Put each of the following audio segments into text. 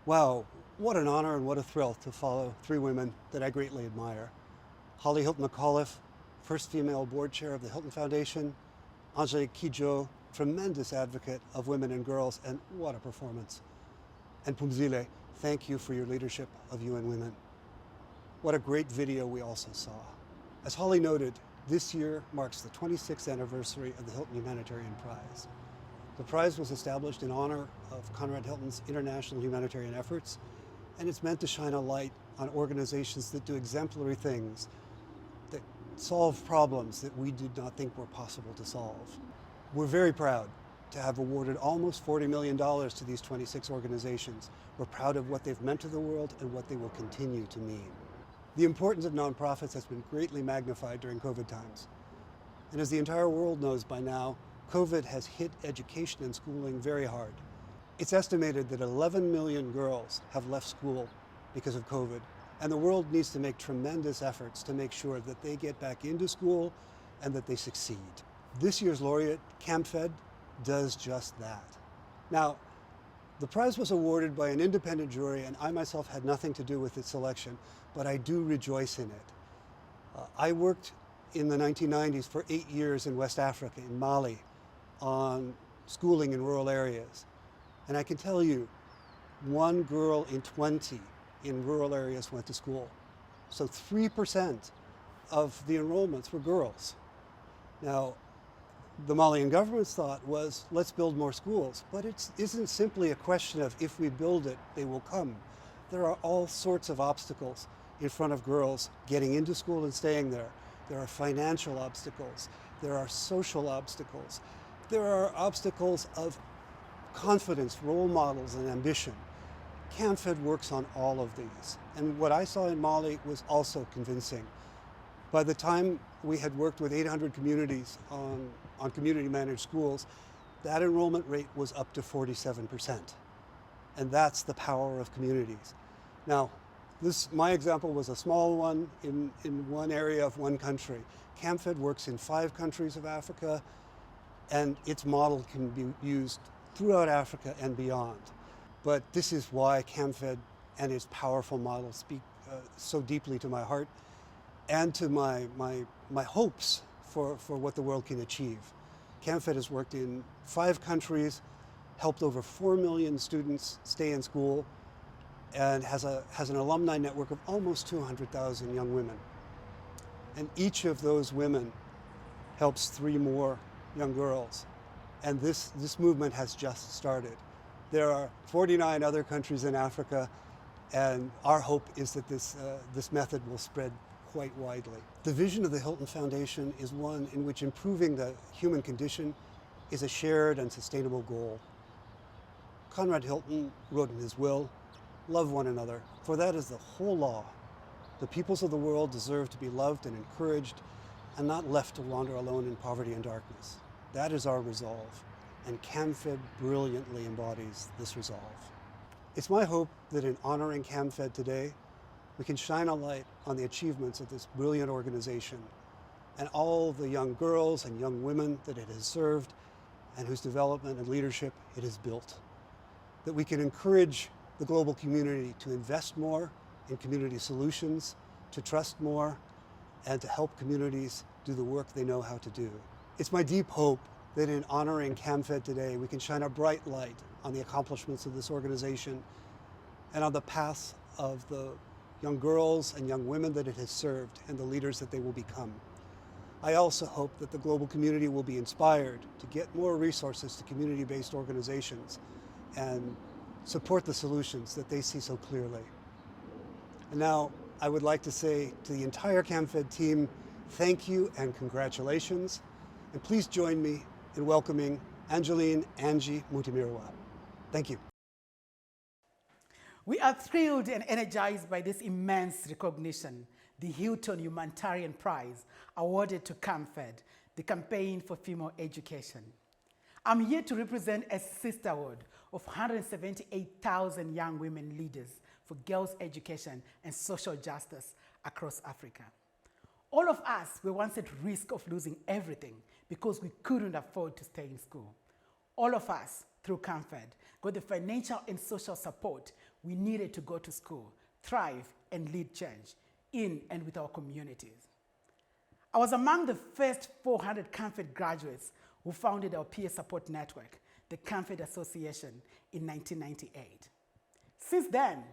Wow, what an honor and what a thrill to follow three women that I greatly admire. Holly Hilton McAuliffe, first female board chair of the Hilton Foundation. Angelique Kidjo, tremendous advocate of women and girls, and what a performance. And Phumzile, thank you for your leadership of UN Women. What a great video we also saw. As Holly noted, this year marks the 26th anniversary of the Hilton Humanitarian Prize. The prize was established in honor of Conrad Hilton's international humanitarian efforts, and it's meant to shine a light on organizations that do exemplary things, that solve problems that we did not think were possible to solve. We're very proud to have awarded almost $40 million to these 26 organizations. We're proud of what they've meant to the world and what they will continue to mean. The importance of nonprofits has been greatly magnified during COVID times. And as the entire world knows by now, COVID has hit education and schooling very hard. It's estimated that 11 million girls have left school because of COVID, and the world needs to make tremendous efforts to make sure that they get back into school and that they succeed. This year's laureate, CAMFED, does just that. Now, the prize was awarded by an independent jury, and I myself had nothing to do with its selection, but I do rejoice in it. I worked in the 1990s for 8 years in West Africa, in Mali, on schooling in rural areas. And I can tell you, 1 girl in 20 in rural areas went to school. So 3% of the enrollments were girls. Now, the Malian government's thought was, let's build more schools. But it isn't simply a question of if we build it, they will come. There are all sorts of obstacles in front of girls getting into school and staying there. There are financial obstacles. There are social obstacles. There are obstacles of confidence, role models, and ambition. CAMFED works on all of these. And what I saw in Mali was also convincing. By the time we had worked with 800 communities on community-managed schools, that enrollment rate was up to 47%. And that's the power of communities. Now, my example was a small one in one area of one country. CAMFED works in 5 countries of Africa, and its model can be used throughout Africa and beyond. But this is why CAMFED and its powerful model speak so deeply to my heart and to my hopes for what the world can achieve. CAMFED has worked in 5 countries, helped over 4 million students stay in school, and has an alumni network of almost 200,000 young women. And each of those women helps 3 more young girls. And this movement has just started. There are 49 other countries in Africa, and our hope is that this method will spread quite widely. The vision of the Hilton Foundation is one in which improving the human condition is a shared and sustainable goal. Conrad Hilton wrote in his will, "Love one another, for that is the whole law. The peoples of the world deserve to be loved and encouraged and not left to wander alone in poverty and darkness." That is our resolve, and CAMFED brilliantly embodies this resolve. It's my hope that in honoring CAMFED today, we can shine a light on the achievements of this brilliant organization and all the young girls and young women that it has served and whose development and leadership it has built. That we can encourage the global community to invest more in community solutions, to trust more, and to help communities do the work they know how to do. It's my deep hope that in honoring CAMFED today, we can shine a bright light on the accomplishments of this organization and on the path of the young girls and young women that it has served and the leaders that they will become. I also hope that the global community will be inspired to get more resources to community-based organizations and support the solutions that they see so clearly. And now I would like to say to the entire CAMFED team, thank you and congratulations. And please join me in welcoming Angie Mutimirwa. Thank you. We are thrilled and energized by this immense recognition, the Hilton Humanitarian Prize awarded to CAMFED, the Campaign for Female Education. I'm here to represent a sisterhood of 178,000 young women leaders for girls' education and social justice across Africa. All of us were once at risk of losing everything because we couldn't afford to stay in school. all of us, through CAMFED, got the financial and social support we needed to go to school, thrive, and lead change in and with our communities. I was among the first 400 CAMFED graduates who founded our peer support network, the CAMFED Association, in 1998. Since then,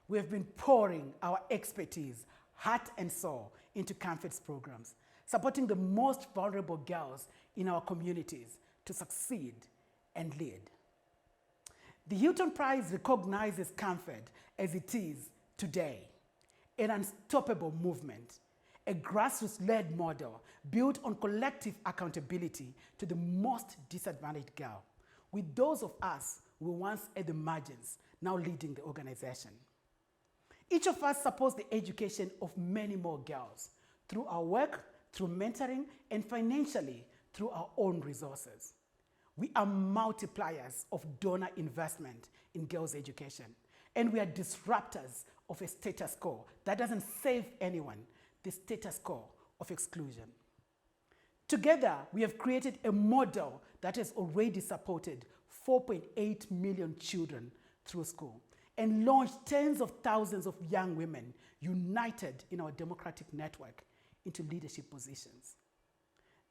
we have been pouring our expertise, heart and soul into CAMFED's programs, supporting the most vulnerable girls in our communities to succeed and lead. The Hilton Prize recognizes CAMFED as it is today, an unstoppable movement, a grassroots-led model built on collective accountability to the most disadvantaged girl, with those of us who were once at the margins now leading the organization. Each of us supports the education of many more girls through our work, through mentoring, and financially through our own resources. We are multipliers of donor investment in girls' education, and we are disruptors of a status quo that doesn't save anyone, the status quo of exclusion. Together, we have created a model that has already supported 4.8 million children through school and launched tens of thousands of young women united in our democratic network into leadership positions.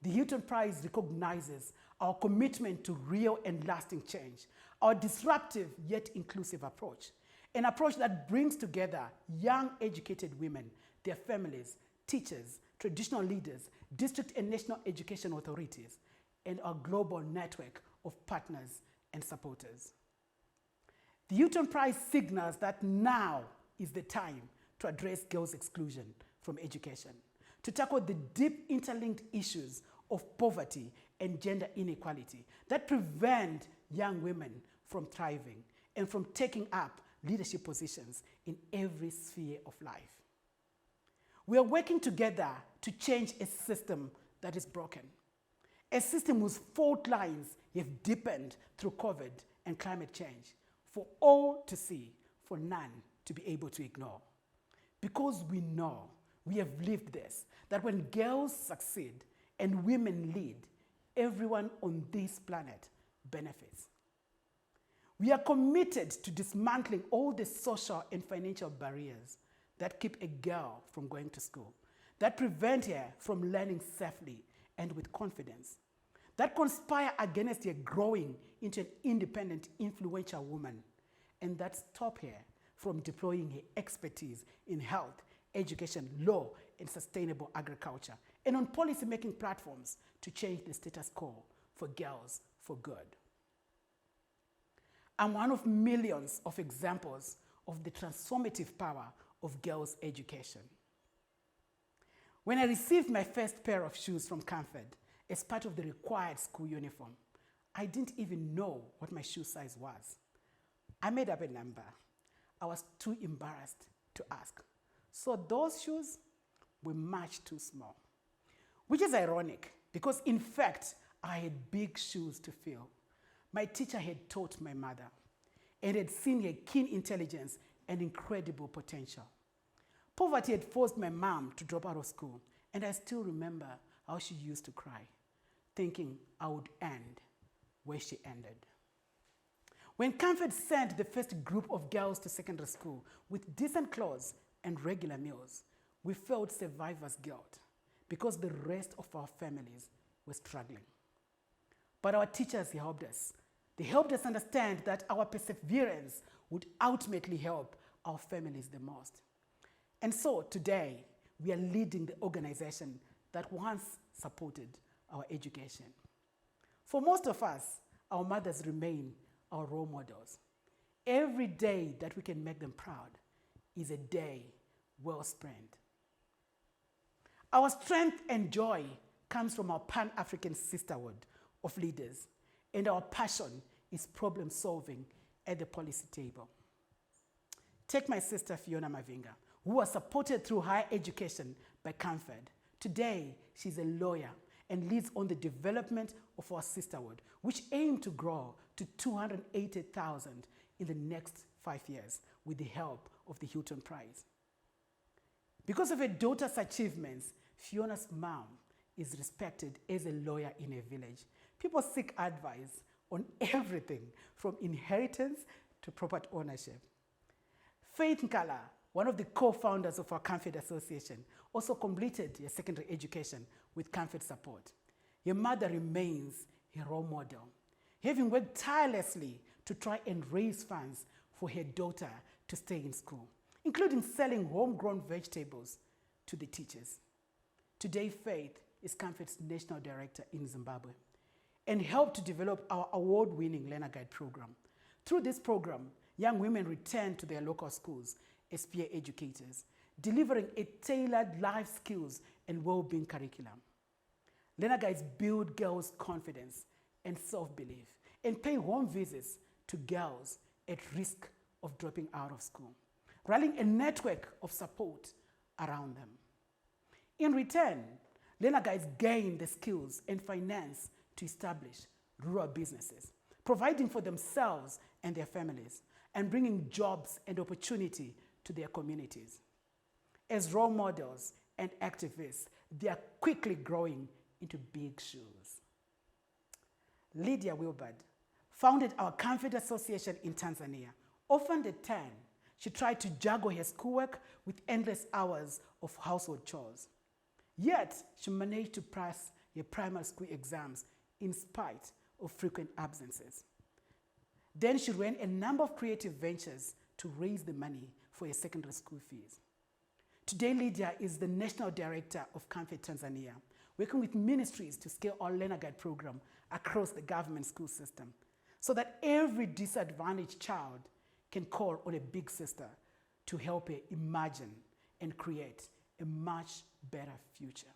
The Hilton Prize recognizes our commitment to real and lasting change, our disruptive yet inclusive approach, an approach that brings together young educated women, their families, teachers, traditional leaders, district and national education authorities, and our global network of partners and supporters. The Hilton Prize signals that now is the time to address girls' exclusion from education, to tackle the deep interlinked issues of poverty and gender inequality that prevent young women from thriving and from taking up leadership positions in every sphere of life. We are working together to change a system that is broken, a system whose fault lines have deepened through COVID and climate change, for all to see, for none to be able to ignore. Because we know, we have lived this, that when girls succeed and women lead, everyone on this planet benefits. We are committed to dismantling all the social and financial barriers that keep a girl from going to school, that prevent her from learning safely and with confidence, that conspire against her growing into an independent, influential woman, and that stop her from deploying her expertise in health, education, law, and sustainable agriculture, and on policy-making platforms to change the status quo for girls for good. I'm one of millions of examples of the transformative power of girls' education. When I received my first pair of shoes from CAMFED as part of the required school uniform, I didn't even know what my shoe size was. I made up a number. I was too embarrassed to ask. So those shoes were much too small, which is ironic because in fact, I had big shoes to fill. My teacher had taught my mother and had seen her keen intelligence and incredible potential. Poverty had forced my mom to drop out of school, and I still remember how she used to cry, thinking I would end where she ended. When CAMFED sent the first group of girls to secondary school with decent clothes and regular meals, we felt survivor's guilt because the rest of our families were struggling. But our teachers helped us. They helped us understand that our perseverance would ultimately help our families the most. And so today, we are leading the organization that once supported our education. For most of us, our mothers remain our role models. Every day that we can make them proud is a day well spent. Our strength and joy comes from our Pan-African sisterhood of leaders, and our passion is problem solving at the policy table. Take my sister Fiona Mavinga, who was supported through higher education by CAMFED. Today, she's a lawyer and leads on the development of our sisterhood, which aim to grow to 280,000 in the next 5 years with the help of the Hilton Prize. Because of her daughter's achievements, Fiona's mom is respected as a lawyer in her village. People seek advice on everything from inheritance to property ownership. Faith Nkala, one of the co-founders of our CAMFED Association, also completed her secondary education with CAMFED support. Her mother remains her role model, having worked tirelessly to try and raise funds for her daughter to stay in school, including selling homegrown vegetables to the teachers. Today, Faith is CAMFED's national director in Zimbabwe and helped to develop our award-winning Learner Guide program. Through this program, young women return to their local schools as peer educators, delivering a tailored life skills and well-being curriculum. Learner Guides build girls' confidence and self-belief and pay home visits to girls at risk of dropping out of school, rallying a network of support around them. In return, Learner Guides gain the skills and finance to establish rural businesses, providing for themselves and their families, and bringing jobs and opportunity to their communities. As role models and activists, they are quickly growing into big shoes. Lydia Wilbard founded our CAMFED Association in Tanzania. Orphaned at 10, she tried to juggle her schoolwork with endless hours of household chores. Yet, she managed to pass her primary school exams in spite of frequent absences. Then she ran a number of creative ventures to raise the money for her secondary school fees. Today, Lydia is the National Director of CAMFED Tanzania, working with ministries to scale our Learner Guide program across the government school system so that every disadvantaged child can call on a big sister to help her imagine and create a much better future.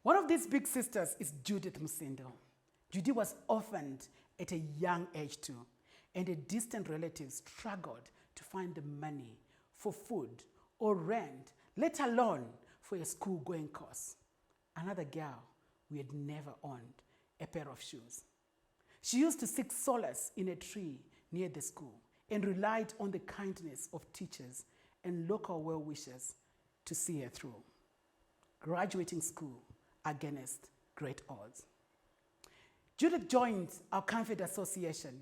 One of these big sisters is Judith Musindo. Judy was orphaned at a young age too, and a distant relative struggled to find the money for food or rent, let alone for a school-going course. Another girl we had never owned a pair of shoes. She used to seek solace in a tree near the school and relied on the kindness of teachers and local well-wishers to see her through, graduating school against great odds. Judith joined our CAMFED Association,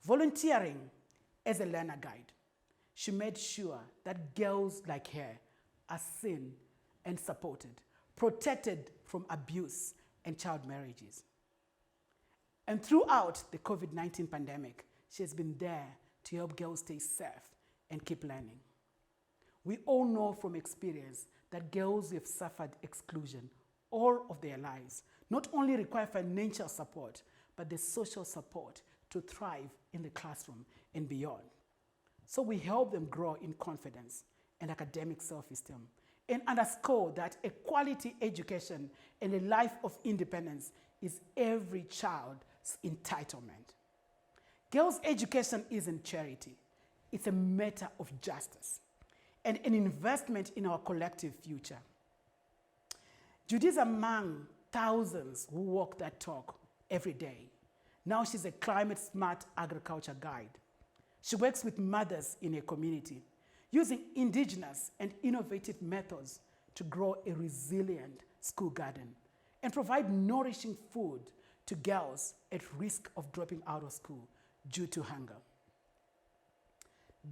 volunteering as a learner guide. She made sure that girls like her are seen and supported, protected from abuse and child marriages. And throughout the COVID-19 pandemic, she has been there to help girls stay safe and keep learning. We all know from experience that girls who have suffered exclusion all of their lives not only require financial support, but the social support to thrive in the classroom and beyond. So we help them grow in confidence and academic self-esteem and underscore that a quality education and a life of independence is every child's entitlement. Girls' education isn't charity. It's a matter of justice and an investment in our collective future. Judy is among thousands who walk that talk every day. Now she's a climate-smart agriculture guide. She works with mothers in her community, using indigenous and innovative methods to grow a resilient school garden and provide nourishing food to girls at risk of dropping out of school due to hunger.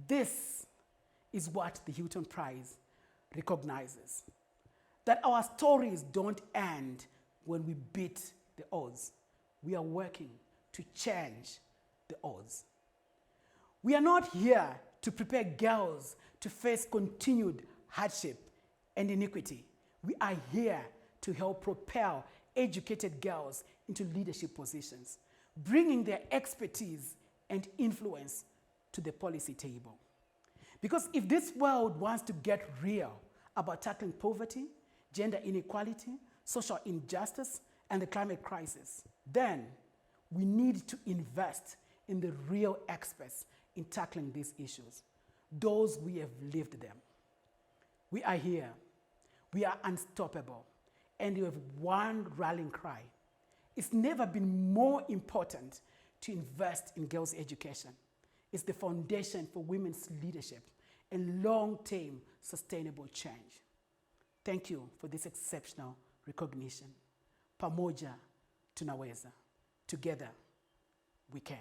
This is what the Hilton Prize recognizes, that our stories don't end when we beat the odds. We are working to change the odds. We are not here to prepare girls to face continued hardship and iniquity. We are here to help propel educated girls into leadership positions, bringing their expertise and influence to the policy table. Because if this world wants to get real about tackling poverty, gender inequality, social injustice, and the climate crisis, then we need to invest in the real experts in tackling these issues, those we have lived them. We are here, we are unstoppable, and we have one rallying cry. It's never been more important to invest in girls' education. It's the foundation for women's leadership and long-term sustainable change. Thank you for this exceptional recognition. Pamoja tunaweza. Together, we can.